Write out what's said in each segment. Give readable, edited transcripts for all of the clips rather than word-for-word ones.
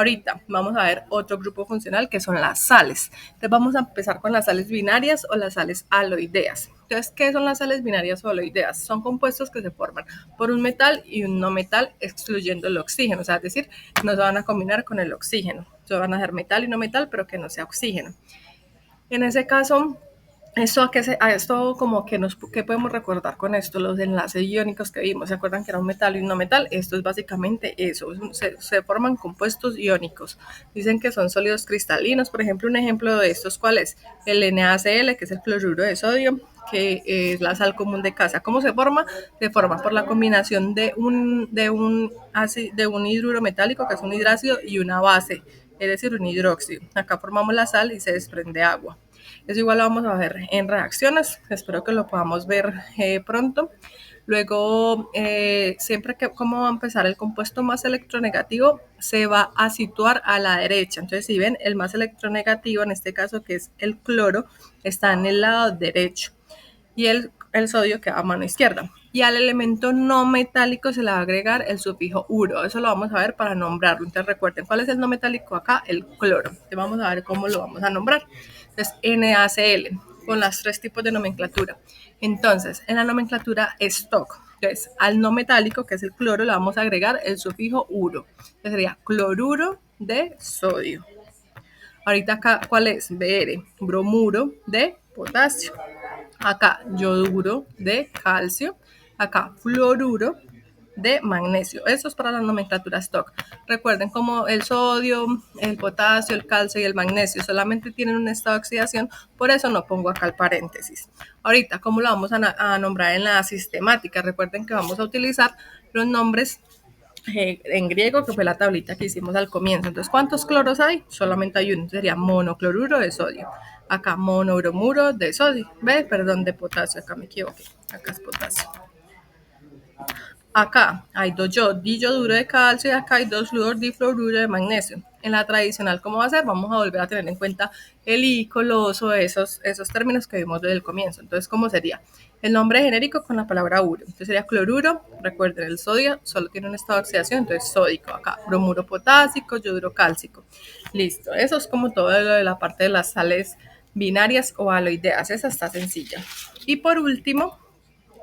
Ahorita vamos a ver otro grupo funcional que son las sales. Entonces vamos a empezar con las sales binarias o las sales aloideas. Entonces, ¿qué son las sales binarias o aloideas? Son compuestos que se forman por un metal y un no metal excluyendo el oxígeno. O sea, es decir, no se van a combinar con el oxígeno. Se van a hacer metal y no metal, pero que no sea oxígeno. En ese caso, esto como que ¿qué podemos recordar con esto? Los enlaces iónicos que vimos, ¿se acuerdan que era un metal y un no metal? Esto es básicamente eso, se forman compuestos iónicos. Dicen que son sólidos cristalinos, por ejemplo, un ejemplo de estos, ¿cuál es? El NaCl, que es el cloruro de sodio, que es la sal común de casa. ¿Cómo se forma? Se forma por la combinación de un hidruro metálico, que es un hidrácido, y una base, es decir, un hidróxido. Acá formamos la sal y se desprende agua. Eso igual lo vamos a ver en reacciones, espero que lo podamos ver pronto. Luego, siempre que cómo va a empezar el compuesto más electronegativo, se va a situar a la derecha. Entonces, si ven, el más electronegativo, en este caso que es el cloro, está en el lado derecho y el sodio queda a mano izquierda. Y al elemento no metálico se le va a agregar el sufijo uro. Eso lo vamos a ver para nombrarlo. Entonces recuerden, ¿cuál es el no metálico acá? El cloro. Entonces vamos a ver cómo lo vamos a nombrar. Entonces NaCl, con las 3 tipos de nomenclatura. Entonces, en la nomenclatura Stock, entonces al no metálico, que es el cloro, le vamos a agregar el sufijo uro. Entonces sería cloruro de sodio. Ahorita acá, ¿cuál es? Br, bromuro de potasio. Acá yoduro de calcio, acá fluoruro de magnesio. Eso es para la nomenclatura stock. Recuerden como el sodio, el potasio, el calcio y el magnesio solamente tienen un estado de oxidación, por eso no pongo acá el paréntesis. Ahorita, ¿cómo lo vamos a nombrar en la sistemática? Recuerden que vamos a utilizar los nombres en griego, que fue la tablita que hicimos al comienzo. Entonces, ¿cuántos cloros hay? Solamente hay uno, sería monocloruro de sodio. Acá monobromuro de sodio, ¿ves? Perdón, de potasio, acá me equivoqué, acá es potasio. Acá hay dos diyoduro de calcio y acá hay dos difluoruro de magnesio. En la tradicional, ¿cómo va a ser? Vamos a volver a tener en cuenta el I, coloso, esos términos que vimos desde el comienzo. Entonces, ¿cómo sería? El nombre genérico con la palabra uro. Entonces sería cloruro. Recuerden, el sodio solo tiene un estado de oxidación, entonces sódico. Acá, bromuro potásico, yoduro cálcico. Listo. Eso es como todo lo de la parte de las sales binarias o aloideas. Esa está sencilla. Y por último,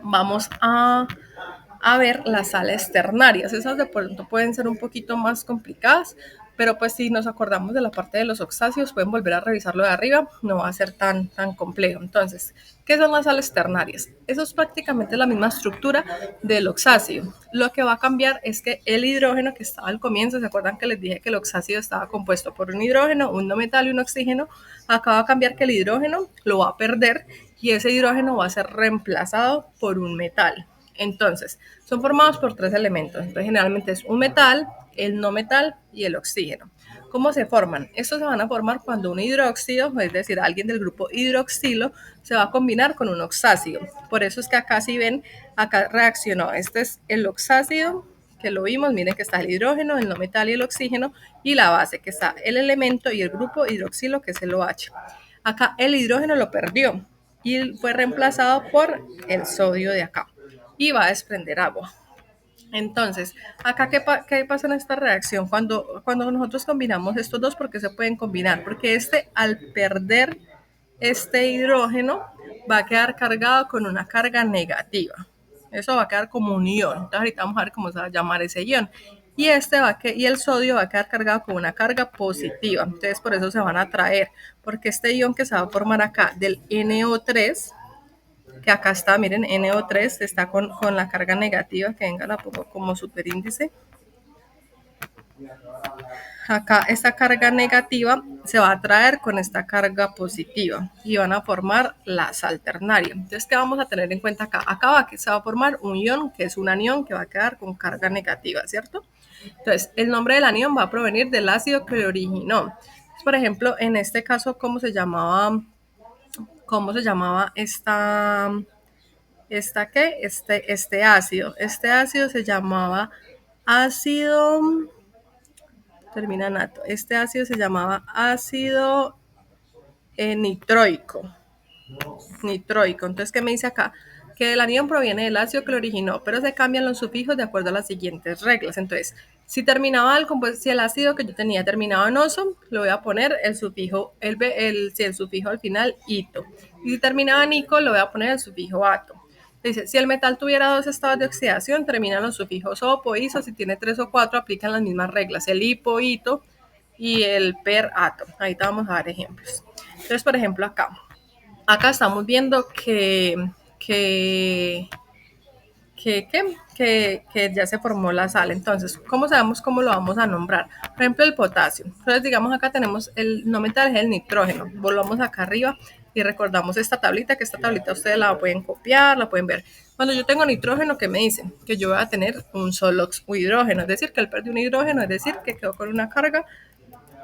vamos a ver las sales ternarias. Esas de pronto pueden ser un poquito más complicadas, pero pues si nos acordamos de la parte de los oxáceos, pueden volver a revisarlo de arriba, no va a ser tan complejo. Entonces, ¿qué son las sales ternarias? Eso es prácticamente la misma estructura del oxáceo. Lo que va a cambiar es que el hidrógeno que estaba al comienzo, ¿se acuerdan que les dije que el oxáceo estaba compuesto por un hidrógeno, un no metal y un oxígeno? Acá va a cambiar que el hidrógeno lo va a perder y ese hidrógeno va a ser reemplazado por un metal. Entonces, son formados por 3 elementos. Entonces, generalmente es un metal, el no metal y el oxígeno. ¿Cómo se forman? Estos se van a formar cuando un hidróxido, es decir, alguien del grupo hidroxilo, se va a combinar con un oxácido. Por eso es que acá si ven, acá reaccionó. Este es el oxácido, que lo vimos, miren que está el hidrógeno, el no metal y el oxígeno, y la base, que está el elemento y el grupo hidroxilo, que es el OH. Acá el hidrógeno lo perdió y fue reemplazado por el sodio de acá y va a desprender agua. Entonces, acá, ¿qué pasa en esta reacción? Cuando nosotros combinamos estos dos, ¿por qué se pueden combinar? Porque al perder este hidrógeno, va a quedar cargado con una carga negativa. Eso va a quedar como un ion. Entonces, ahorita vamos a ver cómo se va a llamar ese ion. Y el sodio va a quedar cargado con una carga positiva. Entonces, por eso se van a atraer. Porque este ion que se va a formar acá del NO3, que acá está, miren, NO3 está con la carga negativa, que venga la pongo como superíndice. Acá esta carga negativa se va a atraer con esta carga positiva y van a formar la sal ternaria. Entonces, ¿qué vamos a tener en cuenta acá? Acá se va a formar un ion, que es un anión que va a quedar con carga negativa, ¿cierto? Entonces, el nombre del anión va a provenir del ácido que lo originó. Por ejemplo, en este caso, ¿cómo se llamaba este ácido? Este ácido se llamaba ácido, termina nato, este ácido se llamaba ácido nitroico. Entonces, ¿qué me dice acá? que el anión proviene del ácido que lo originó, pero se cambian los sufijos de acuerdo a las siguientes reglas. Entonces, si terminaba si el ácido que yo tenía terminaba en oso, le voy a poner el sufijo, el sufijo al final, ito. Y si terminaba en ico, le voy a poner el sufijo ato. Dice, si el metal tuviera dos estados de oxidación, terminan los sufijos opo, iso. Si tiene 3 o 4, aplican las mismas reglas, el hipo, ito y el per ato. Ahí te vamos a dar ejemplos. Entonces, por ejemplo, acá estamos viendo que, que ya se formó la sal. Entonces, ¿cómo sabemos cómo lo vamos a nombrar? Por ejemplo, el potasio. Entonces, digamos, acá tenemos el no metal, es el nitrógeno. Volvamos acá arriba y recordamos esta tablita, que esta tablita ustedes la pueden copiar, la pueden ver. Cuando yo tengo nitrógeno, ¿qué me dicen? Que yo voy a tener un solo hidrógeno, es decir, que él perdió un hidrógeno, es decir, que quedó con una carga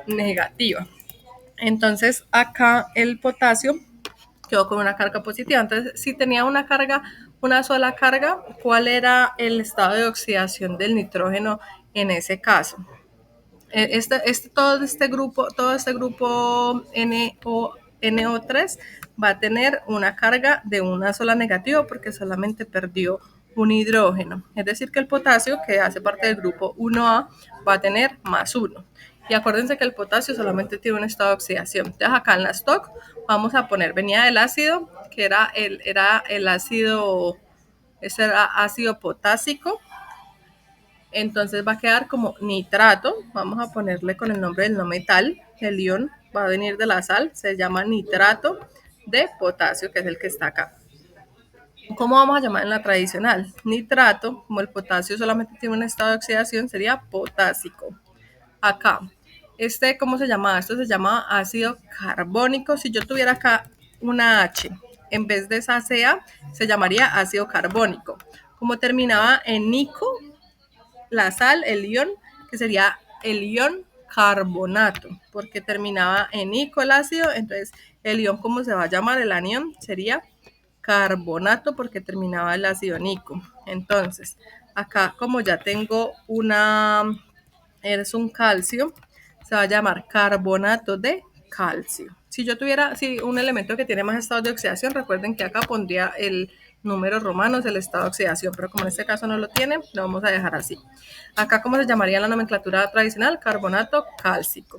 negativa. Entonces, acá el potasio quedó con una carga positiva. Entonces, si tenía una sola carga, ¿cuál era el estado de oxidación del nitrógeno en ese caso? Todo este grupo NO3 va a tener una carga de una sola negativa porque solamente perdió un hidrógeno. Es decir, que el potasio, que hace parte del grupo 1A, va a tener más 1. Y acuérdense que el potasio solamente tiene un estado de oxidación. Entonces acá en la stock vamos a poner, venía del ácido, que era el ácido, ese era ácido potásico. Entonces va a quedar como nitrato. Vamos a ponerle con el nombre del no metal. El ion va a venir de la sal. Se llama nitrato de potasio, que es el que está acá. ¿Cómo vamos a llamar en la tradicional? Nitrato, como el potasio solamente tiene un estado de oxidación, sería potásico. Acá, ¿cómo se llama? Esto se llama ácido carbónico. Si yo tuviera acá una H, en vez de esa CA, se llamaría ácido carbónico. Como terminaba en nico, la sal, el ion, que sería el ion carbonato, porque terminaba en ico el ácido, entonces el ion, ¿cómo se va a llamar? El anión sería carbonato porque terminaba el ácido nico. Entonces, acá como ya tengo es un calcio, se va a llamar carbonato de calcio. Si yo tuviera un elemento que tiene más estados de oxidación, recuerden que acá pondría el número romano, es el estado de oxidación, pero como en este caso no lo tiene, lo vamos a dejar así. Acá, ¿cómo se llamaría en la nomenclatura tradicional? Carbonato cálcico.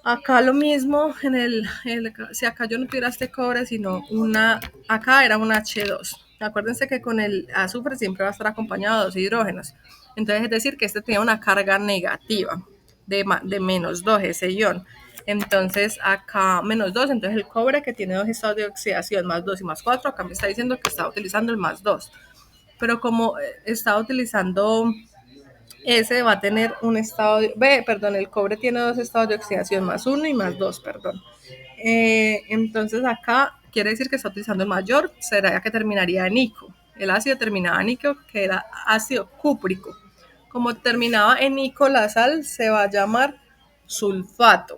Acá lo mismo, si acá yo no tuviera este cobre, sino acá era un H2. Acuérdense que con el azufre siempre va a estar acompañado de dos hidrógenos. Entonces, es decir, que este tenía una carga negativa de menos 2, ese ion. Entonces, acá menos 2, entonces el cobre que tiene dos estados de oxidación, más 2 y más 4, acá me está diciendo que está utilizando el más 2. Pero como está utilizando ese va a tener un estado el cobre tiene dos estados de oxidación, más 1 y más 2, perdón. Entonces acá quiere decir que está utilizando el mayor, será que terminaría en ico. El ácido terminaba en ico, que era ácido cúprico. Como terminaba en ico, la sal se va a llamar sulfato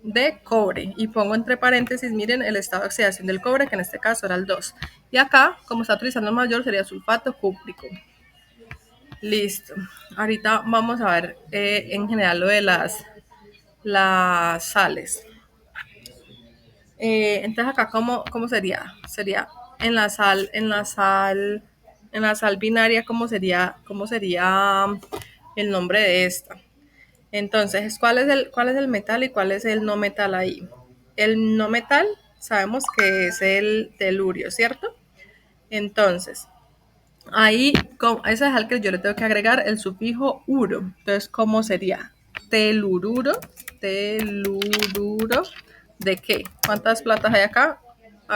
de cobre. Y pongo entre paréntesis, miren, el estado de oxidación del cobre, que en este caso era el 2. Y acá, como está utilizando el mayor, sería sulfato cúprico. Listo. Ahorita vamos a ver en general lo de las sales. Entonces acá cómo sería? Sería en la sal binaria, ¿cómo sería el nombre de esta? Entonces, ¿cuál es el metal y cuál es el no metal ahí? El no metal sabemos que es el telurio, ¿cierto? Entonces, ahí, ese es al que yo le tengo que agregar el sufijo uro. Entonces, ¿cómo sería? Telururo. ¿Telururo de qué? ¿Cuántas platas hay acá?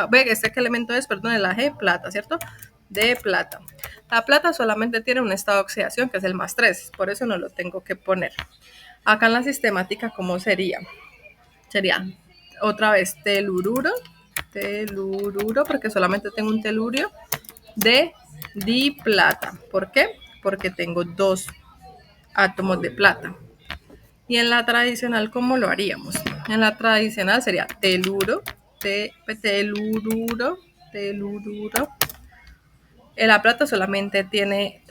Ve, ¿qué elemento es? Perdón, el AG, plata, ¿cierto? De plata. La plata solamente tiene un estado de oxidación, que es el más 3. Por eso no lo tengo que poner. Acá en la sistemática, ¿cómo sería? Sería otra vez telururo, porque solamente tengo un telurio de diplata. ¿Por qué? Porque tengo dos átomos de plata. Y en la tradicional, ¿cómo lo haríamos? En la tradicional sería telururo. La plata solamente tiene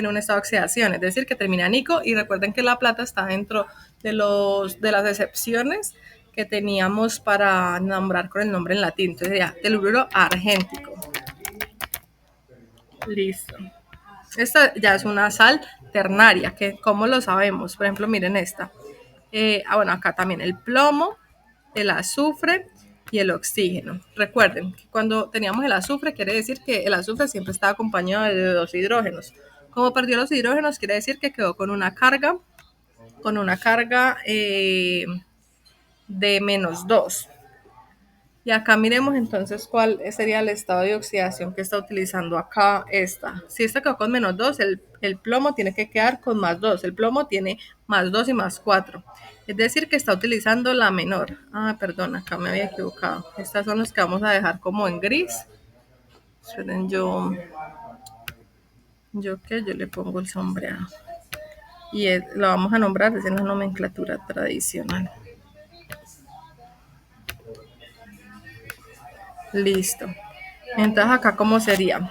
un estado de oxidación, es decir, que termina en ico. Y recuerden que la plata está dentro de las excepciones que teníamos para nombrar con el nombre en latín. Entonces sería telururo argéntico. Listo. Esta ya es una sal ternaria, que ¿cómo lo sabemos? Por ejemplo, miren esta. Bueno, acá también el plomo, el azufre y el oxígeno. Recuerden que cuando teníamos el azufre, quiere decir que el azufre siempre está acompañado de dos hidrógenos. Como perdió los hidrógenos, quiere decir que quedó con una carga de -2. Y acá miremos entonces cuál sería el estado de oxidación que está utilizando acá esta. Si esta quedó con -2, el plomo tiene que quedar con +2. El plomo tiene +2 y +4. Es decir, que está utilizando la menor. Ah, perdón, acá me había equivocado. Estas son las que vamos a dejar como en gris. Esperen, yo le pongo el sombreado. Y lo vamos a nombrar desde la nomenclatura tradicional. Listo. Entonces acá cómo sería.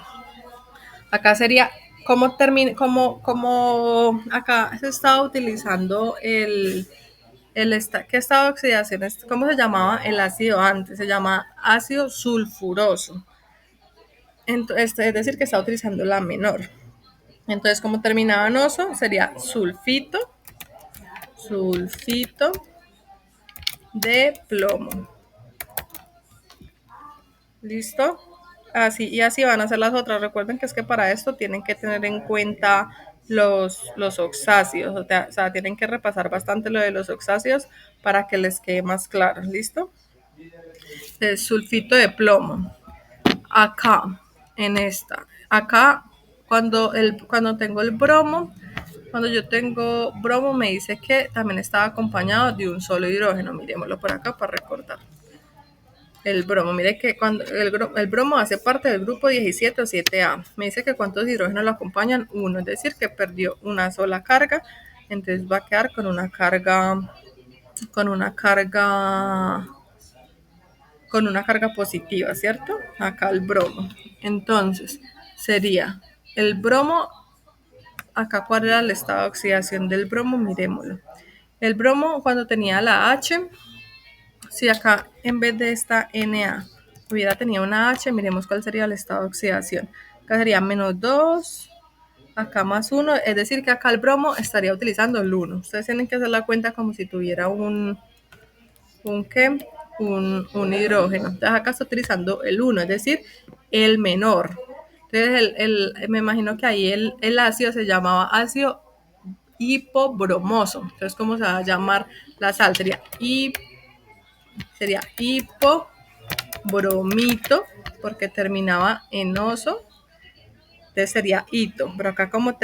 Acá sería cómo acá se estaba utilizando ¿qué estado de oxidación? ¿Cómo se llamaba el ácido antes? Se llama ácido sulfuroso. Entonces, es decir, que está utilizando la menor. Entonces, como terminaba en oso, sería sulfito de plomo. ¿Listo? Así, y así van a ser las otras. Recuerden que es que para esto tienen que tener en cuenta los oxáceos. O sea, tienen que repasar bastante lo de los oxáceos para que les quede más claro. ¿Listo? El sulfito de plomo. Acá, en esta. Acá, cuando tengo el bromo, cuando yo tengo bromo, me dice que también estaba acompañado de un solo hidrógeno. Miremoslo por acá para recordar. El bromo, mire que cuando el bromo hace parte del grupo 17 o 7A. Me dice que cuántos hidrógenos lo acompañan, uno, es decir, que perdió una sola carga, entonces va a quedar con una carga positiva, ¿cierto? Acá el bromo. Entonces, sería el bromo, acá cuál era el estado de oxidación del bromo, miremoslo. El bromo cuando tenía la H, si acá en vez de esta Na hubiera tenido una H, miremos cuál sería el estado de oxidación. Acá sería -2, acá +1, es decir que acá el bromo estaría utilizando el 1. Ustedes tienen que hacer la cuenta como si tuviera un hidrógeno. Entonces acá está utilizando el 1, es decir, el menor. Entonces me imagino que ahí el ácido se llamaba ácido hipobromoso. Entonces, ¿cómo se va a llamar la sal? Sería hipobromito, porque terminaba en oso, entonces sería hito, pero acá como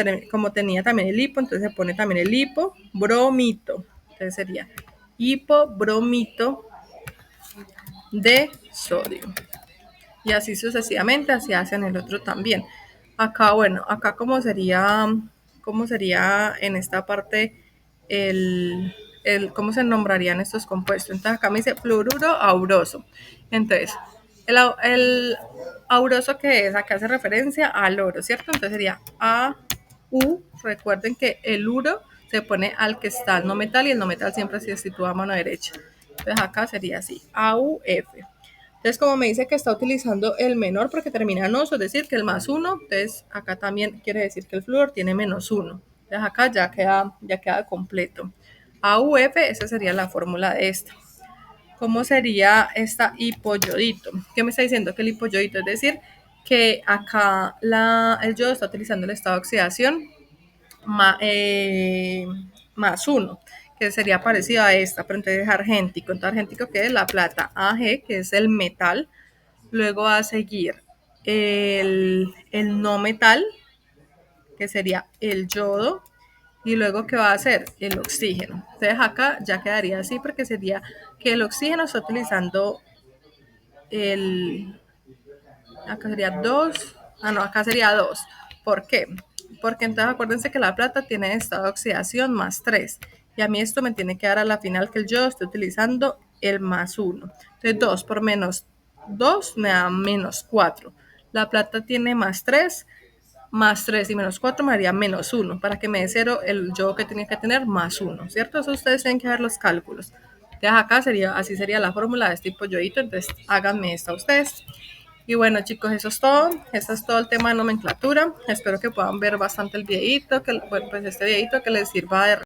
tenía también el hipo, entonces se pone también el hipobromito, entonces sería hipobromito de sodio. Y así sucesivamente, así hacen el otro también. Acá, bueno, acá cómo sería en esta parte cómo se nombrarían estos compuestos. Entonces acá me dice fluoruro auroso. Entonces, el auroso que es, acá hace referencia al oro, ¿cierto? Entonces sería AU. Recuerden que el uro se pone al que está el no metal y el no metal siempre se sitúa a mano derecha. Entonces acá sería así, AUF. Entonces, como me dice que está utilizando el menor porque termina en oso, es decir, que el +1, entonces acá también quiere decir que el flúor tiene -1. Entonces acá ya queda completo. AUF, esa sería la fórmula de esta. ¿Cómo sería esta hipoyodito? ¿Qué me está diciendo? Que el hipoyodito, es decir, que acá el yodo está utilizando el estado de oxidación +1, que sería parecido a esta, pero entonces es argéntico. Entonces, argéntico, que es la plata, Ag, que es el metal. Luego va a seguir el no metal, que sería el yodo. Y luego, ¿qué va a hacer? El oxígeno. Entonces, acá ya quedaría así, porque sería que el oxígeno está utilizando acá sería 2. No, acá sería 2. ¿Por qué? Porque entonces acuérdense que la plata tiene estado de oxidación +3. Y a mí esto me tiene que dar a la final que yo estoy utilizando el +1. Entonces 2 por -2 me da -4. La plata tiene +3 y -4 me daría -1. Para que me dé 0 el yodo que tenía que tener +1, ¿cierto? Eso ustedes tienen que ver los cálculos. Entonces acá así sería la fórmula de este polloito, entonces háganme esta ustedes. Y bueno chicos, eso es todo, este es todo el tema de nomenclatura, espero que puedan ver bastante el videito, que, bueno, pues este videito que les sirva de